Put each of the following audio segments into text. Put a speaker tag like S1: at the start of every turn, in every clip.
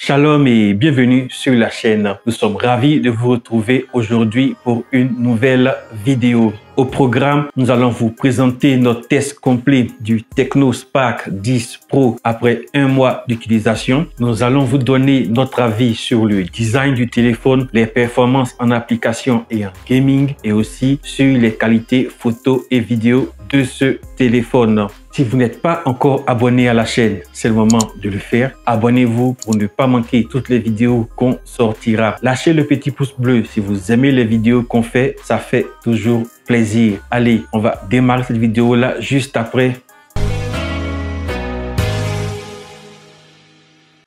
S1: Shalom et bienvenue sur la chaîne. Nous sommes ravis de vous retrouver aujourd'hui pour une nouvelle vidéo. Au programme, nous allons vous présenter notre test complet du Tecno Spark 10 Pro après un mois d'utilisation. Nous allons vous donner notre avis sur le design du téléphone, les performances en application et en gaming et aussi sur les qualités photo et vidéo de ce téléphone. Si vous n'êtes pas encore abonné à la chaîne, c'est le moment de le faire. Abonnez-vous pour ne pas manquer toutes les vidéos qu'on sortira. Lâchez le petit pouce bleu si vous aimez les vidéos qu'on fait. Ça fait toujours plaisir. Allez, on va démarrer cette vidéo-là juste après.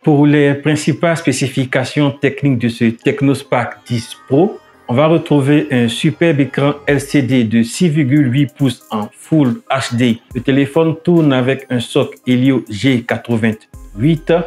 S1: Pour les principales spécifications techniques de ce Tecno Spark 10 Pro, on va retrouver un superbe écran LCD de 6,8 pouces en Full HD. Le téléphone tourne avec un SoC Helio G88.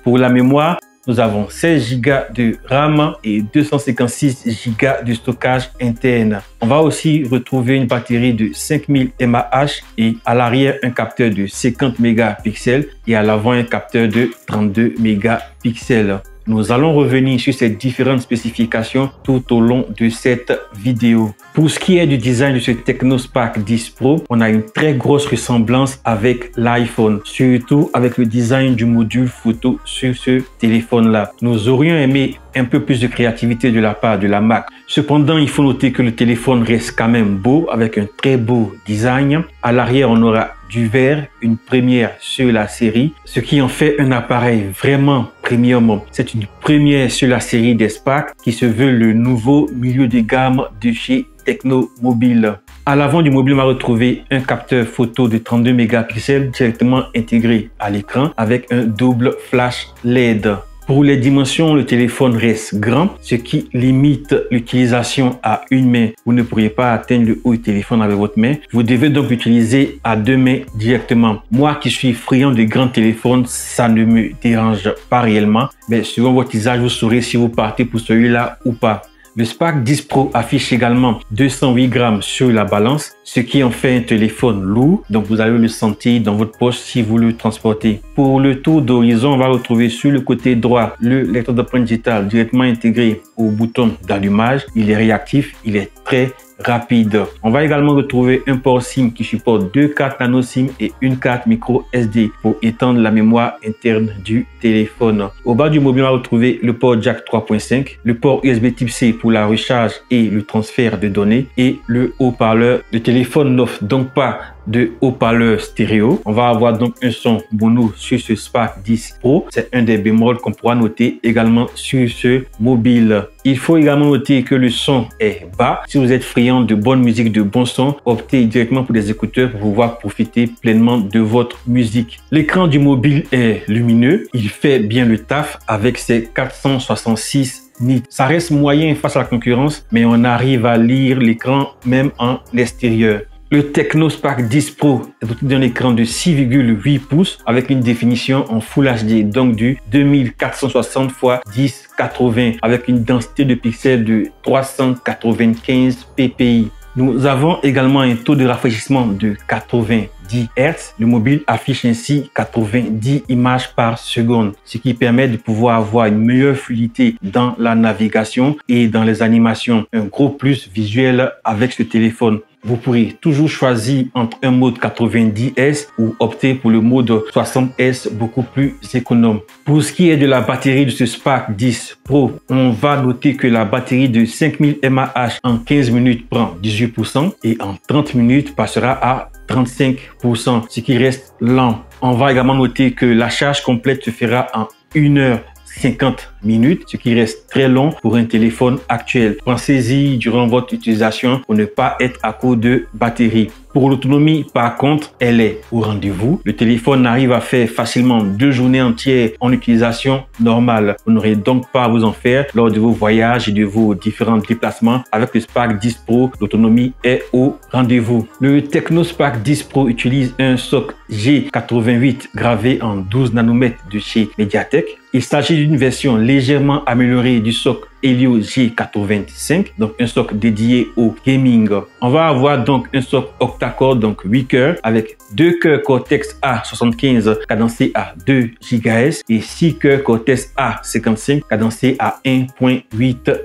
S1: Pour la mémoire, nous avons 16 Go de RAM et 256 Go de stockage interne. On va aussi retrouver une batterie de 5000 mAh et à l'arrière un capteur de 50 mégapixels et à l'avant un capteur de 32 mégapixels. Nous allons revenir sur ces différentes spécifications tout au long de cette vidéo. Pour ce qui est du design de ce Tecno Spark 10 Pro, on a une très grosse ressemblance avec l'iPhone, surtout avec le design du module photo sur ce téléphone-là. Nous aurions aimé un peu plus de créativité de la part de la marque. Cependant, il faut noter que le téléphone reste quand même beau avec un très beau design. À l'arrière, on aura du verre, une première sur la série, ce qui en fait un appareil vraiment premium. C'est une première sur la série des Spark qui se veut le nouveau milieu de gamme de chez Tecno Mobile. À l'avant du mobile, on va retrouver un capteur photo de 32 mégapixels directement intégré à l'écran avec un double flash LED. Pour les dimensions, le téléphone reste grand, ce qui limite l'utilisation à une main. Vous ne pourriez pas atteindre le haut du téléphone avec votre main. Vous devez donc l'utiliser à deux mains directement. Moi qui suis friand de grands téléphones, ça ne me dérange pas réellement. Mais selon votre usage, vous saurez si vous partez pour celui-là ou pas. Le Spark 10 Pro affiche également 208 grammes sur la balance, ce qui en fait un téléphone lourd. Donc vous allez le sentir dans votre poche si vous le transportez. Pour le tour d'horizon, on va retrouver sur le côté droit le lecteur d'empreinte digitale directement intégré au bouton d'allumage. Il est réactif, il est très rapide. On va également retrouver un port SIM qui supporte deux cartes nano SIM et une carte micro SD pour étendre la mémoire interne du téléphone. Au bas du mobile, on va retrouver le port jack 3.5, le port USB type C pour la recharge et le transfert de données et le haut-parleur. Le téléphone n'offre donc pas de haut-parleur stéréo. On va avoir donc un son mono sur ce Spark 10 Pro. C'est un des bémols qu'on pourra noter également sur ce mobile. Il faut également noter que le son est bas. Si vous êtes friand de bonne musique, de bon son, optez directement pour des écouteurs pour pouvoir profiter pleinement de votre musique. L'écran du mobile est lumineux. Il fait bien le taf avec ses 466 nits. Ça reste moyen face à la concurrence, mais on arrive à lire l'écran même en extérieur. Le Tecno Spark 10 Pro est doté d'un écran de 6,8 pouces avec une définition en Full HD, donc du 2460 x 1080 avec une densité de pixels de 395 ppi. Nous avons également un taux de rafraîchissement de 90 Hz. Le mobile affiche ainsi 90 images par seconde, ce qui permet de pouvoir avoir une meilleure fluidité dans la navigation et dans les animations. Un gros plus visuel avec ce téléphone. Vous pourrez toujours choisir entre un mode 90 Hz ou opter pour le mode 60 Hz beaucoup plus économe. Pour ce qui est de la batterie de ce Spark 10 Pro, on va noter que la batterie de 5000 mAh en 15 minutes prend 18% et en 30 minutes passera à 35%, ce qui reste lent. On va également noter que la charge complète se fera en 1h50 minutes, ce qui reste très long pour un téléphone actuel. Pensez-y durant votre utilisation pour ne pas être à court de batterie. Pour l'autonomie, par contre, elle est au rendez-vous. Le téléphone arrive à faire facilement 2 journées entières en utilisation normale. Vous n'aurez donc pas à vous en faire lors de vos voyages et de vos différents déplacements. Avec le Spark 10 Pro, l'autonomie est au rendez-vous. Le Tecno Spark 10 Pro utilise un SoC G88 gravé en 12 nanomètres de chez MediaTek. Il s'agit d'une version légèrement améliorée du SoC Helio G85, donc un socle dédié au gaming. On va avoir donc un socle octa-core, donc 8 cœurs, avec 2 cœurs Cortex A75 cadencés à 2 GHz et 6 cœurs Cortex A55 cadencés à 1.8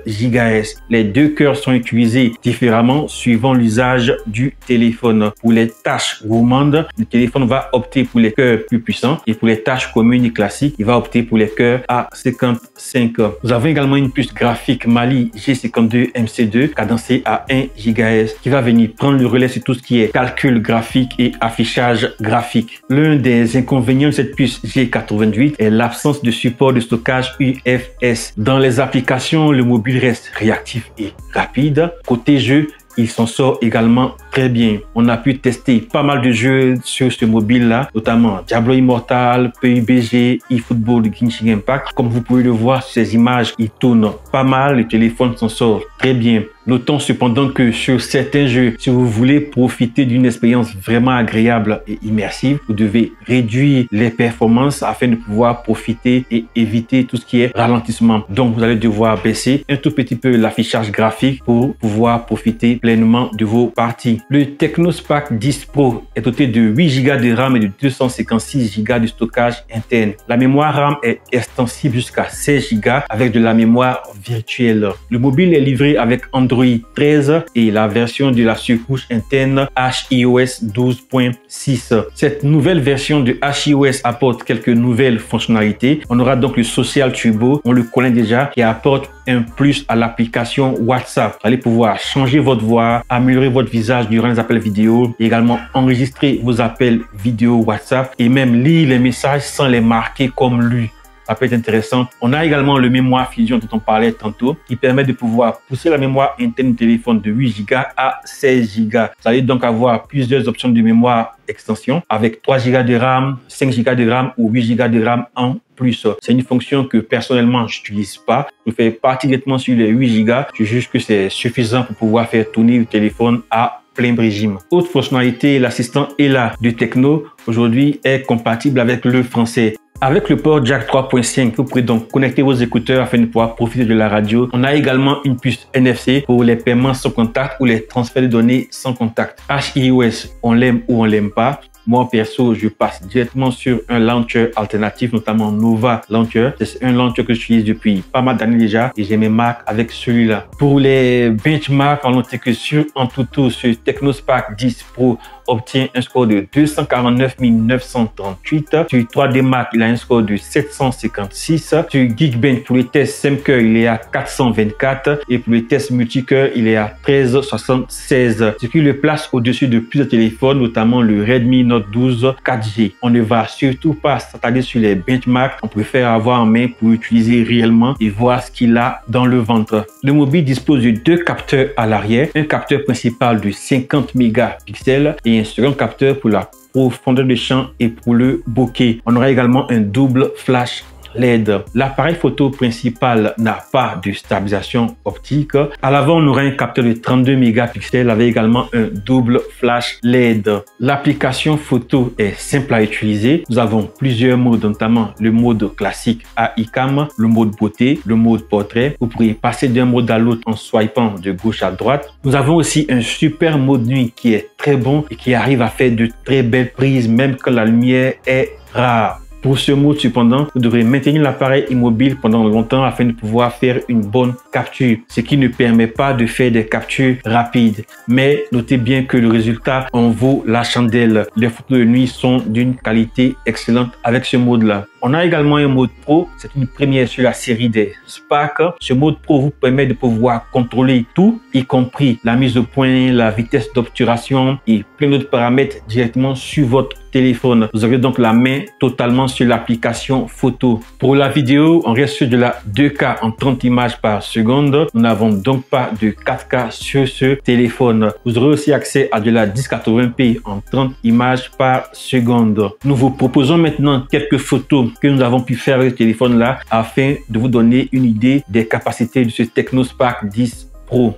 S1: GHz. Les 2 cœurs sont utilisés différemment suivant l'usage du téléphone. Pour les tâches gourmandes, le téléphone va opter pour les cœurs plus puissants et pour les tâches communes et classiques, il va opter pour les cœurs A55. Nous avons également une puce graphique Mali G52 MC2 cadencée à 1 GHz qui va venir prendre le relais sur tout ce qui est calcul graphique et affichage graphique. L'un des inconvénients de cette puce G88 est l'absence de support de stockage UFS. Dans les applications, le mobile reste réactif et rapide. Côté jeu, il s'en sort également très bien. On a pu tester pas mal de jeux sur ce mobile-là, notamment Diablo Immortal, PUBG, eFootball, Genshin Impact. Comme vous pouvez le voir sur ces images, il tourne pas mal. Le téléphone s'en sort très bien. Notons cependant que sur certains jeux, si vous voulez profiter d'une expérience vraiment agréable et immersive, vous devez réduire les performances afin de pouvoir profiter et éviter tout ce qui est ralentissement. Donc, vous allez devoir baisser un tout petit peu l'affichage graphique pour pouvoir profiter pleinement de vos parties. Le Technospark 10 Pro est doté de 8 Go de RAM et de 256 Go de stockage interne. La mémoire RAM est extensible jusqu'à 16 Go avec de la mémoire virtuelle. Le mobile est livré avec Android 13 et la version de la surcouche interne HiOS 12.6. Cette nouvelle version de HiOS apporte quelques nouvelles fonctionnalités. On aura donc le Social Turbo, on le connaît déjà, qui apporte un plus à l'application WhatsApp. Vous allez pouvoir changer votre voix, améliorer votre visage durant les appels vidéo, et également enregistrer vos appels vidéo WhatsApp et même lire les messages sans les marquer comme lus. Ça peut être intéressant. On a également le mémoire fusion dont on parlait tantôt qui permet de pouvoir pousser la mémoire interne du téléphone de 8 Go à 16 Go. Vous allez donc avoir plusieurs options de mémoire extension avec 3 Go de RAM, 5 Go de RAM ou 8 Go de RAM en plus. C'est une fonction que personnellement je n'utilise pas. Je fais partie directement sur les 8 Go. Je juge que c'est suffisant pour pouvoir faire tourner le téléphone à plein régime. Autre fonctionnalité, l'assistant Ella de Tecno aujourd'hui est compatible avec le français. Avec le port jack 3.5, vous pourrez donc connecter vos écouteurs afin de pouvoir profiter de la radio. On a également une puce NFC pour les paiements sans contact ou les transferts de données sans contact. HiOS, on l'aime ou on l'aime pas. Moi, perso, je passe directement sur un launcher alternatif, notamment Nova Launcher. C'est un launcher que j'utilise depuis pas mal d'années déjà et j'ai mes marques avec celui-là. Pour les benchmarks, on note que sur Antutu, ce Technospark 10 Pro obtient un score de 249 938. Sur 3D Mark, il a un score de 756. Sur Geekbench, pour les tests SimCœur, il est à 424. Et pour les tests multicœur, il est à 1376. Ce qui le place au-dessus de plusieurs téléphones, notamment le Redmi Note 12 4G. On ne va surtout pas s'attarder sur les benchmarks. On préfère avoir en main pour utiliser réellement et voir ce qu'il a dans le ventre. Le mobile dispose de 2 capteurs à l'arrière. Un capteur principal de 50 mégapixels et un second capteur pour la profondeur de champ et pour le bokeh. On aura également un double flash LED. L'appareil photo principal n'a pas de stabilisation optique. À l'avant, on aura un capteur de 32 mégapixels avec également un double flash LED. L'application photo est simple à utiliser. Nous avons plusieurs modes, notamment le mode classique AI-Cam, le mode beauté, le mode portrait. Vous pourrez passer d'un mode à l'autre en swipant de gauche à droite. Nous avons aussi un super mode nuit qui est très bon et qui arrive à faire de très belles prises même quand la lumière est rare. Pour ce mode, cependant, vous devrez maintenir l'appareil immobile pendant longtemps afin de pouvoir faire une bonne capture, ce qui ne permet pas de faire des captures rapides. Mais notez bien que le résultat en vaut la chandelle. Les photos de nuit sont d'une qualité excellente avec ce mode-là. On a également un mode Pro, c'est une première sur la série des Spark. Ce mode Pro vous permet de pouvoir contrôler tout, y compris la mise au point, la vitesse d'obturation et plein d'autres paramètres directement sur votre téléphone. Vous avez donc la main totalement sur l'application photo. Pour la vidéo, on reste sur de la 2K en 30 images par seconde. Nous n'avons donc pas de 4K sur ce téléphone. Vous aurez aussi accès à de la 1080p en 30 images par seconde. Nous vous proposons maintenant quelques photos que nous avons pu faire avec ce téléphone là afin de vous donner une idée des capacités de ce Technospark 10 Pro.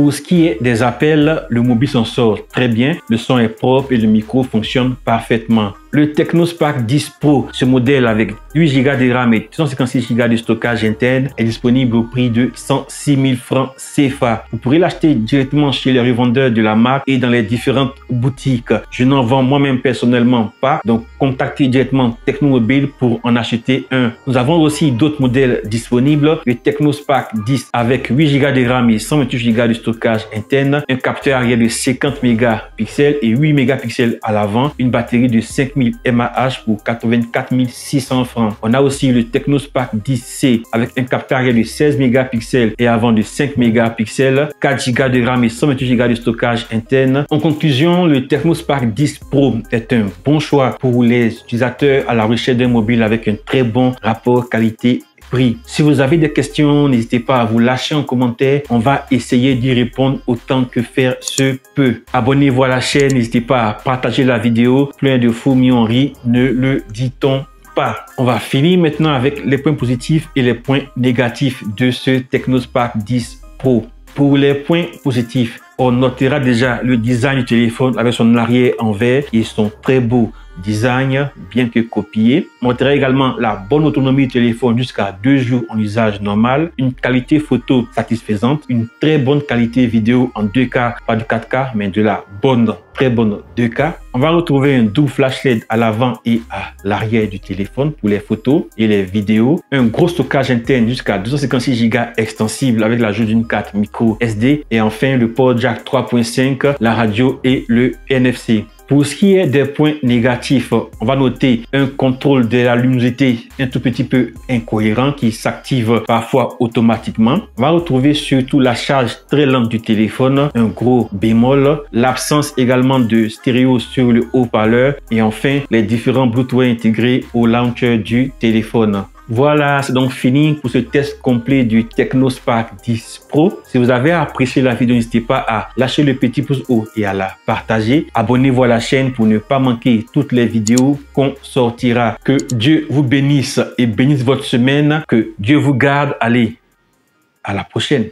S1: Pour ce qui est des appels, le mobile s'en sort très bien. Le son est propre et le micro fonctionne parfaitement. Le Technospark 10 Pro, ce modèle avec 8 Go de RAM et 256 Go de stockage interne est disponible au prix de 106 000 francs CFA. Vous pourrez l'acheter directement chez les revendeurs de la marque et dans les différentes boutiques. Je n'en vends moi-même personnellement pas, donc contactez directement Technomobile pour en acheter un. Nous avons aussi d'autres modèles disponibles. Le Technospark 10 avec 8 Go de RAM et 128 Go de stockage interne, un capteur arrière de 50 mégapixels et 8 mégapixels à l'avant, une batterie de 5000 mAh pour 84 600 francs. On a aussi le Technospark 10C avec un capteur arrière de 16 mégapixels et avant de 5 mégapixels, 4 Go de RAM et 128 Go de stockage interne. En conclusion, le Technospark 10 Pro est un bon choix pour les utilisateurs à la recherche d'un mobile avec un très bon rapport qualité-prix. Si vous avez des questions, n'hésitez pas à vous lâcher en commentaire. On va essayer d'y répondre autant que faire se peut. Abonnez-vous à la chaîne, n'hésitez pas à partager la vidéo. Plein de fous mi-on-rit, ne le dit-on pas. On va finir maintenant avec les points positifs et les points négatifs de ce Technospark 10 Pro. Pour les points positifs, on notera déjà le design du téléphone avec son arrière en verre et son très beau design, bien que copié. On notera également la bonne autonomie du téléphone jusqu'à 2 jours en usage normal, une qualité photo satisfaisante, une très bonne qualité vidéo en 2K, pas du 4K, mais de la bonne, très bonne 2K. On va retrouver un double flash LED à l'avant et à l'arrière du téléphone pour les photos et les vidéos. Un gros stockage interne jusqu'à 256 Go extensible avec l'ajout d'une carte micro SD. Et enfin, le port jack 3.5, la radio et le NFC. Pour ce qui est des points négatifs, on va noter un contrôle de la luminosité un tout petit peu incohérent qui s'active parfois automatiquement. On va retrouver surtout la charge très lente du téléphone, un gros bémol, l'absence également de stéréo sur le haut-parleur et enfin les différents Bluetooth intégrés au launcher du téléphone. Voilà, c'est donc fini pour ce test complet du Technospark 10 Pro. Si vous avez apprécié la vidéo, n'hésitez pas à lâcher le petit pouce haut et à la partager. Abonnez-vous à la chaîne pour ne pas manquer toutes les vidéos qu'on sortira. Que Dieu vous bénisse et bénisse votre semaine. Que Dieu vous garde. Allez, à la prochaine.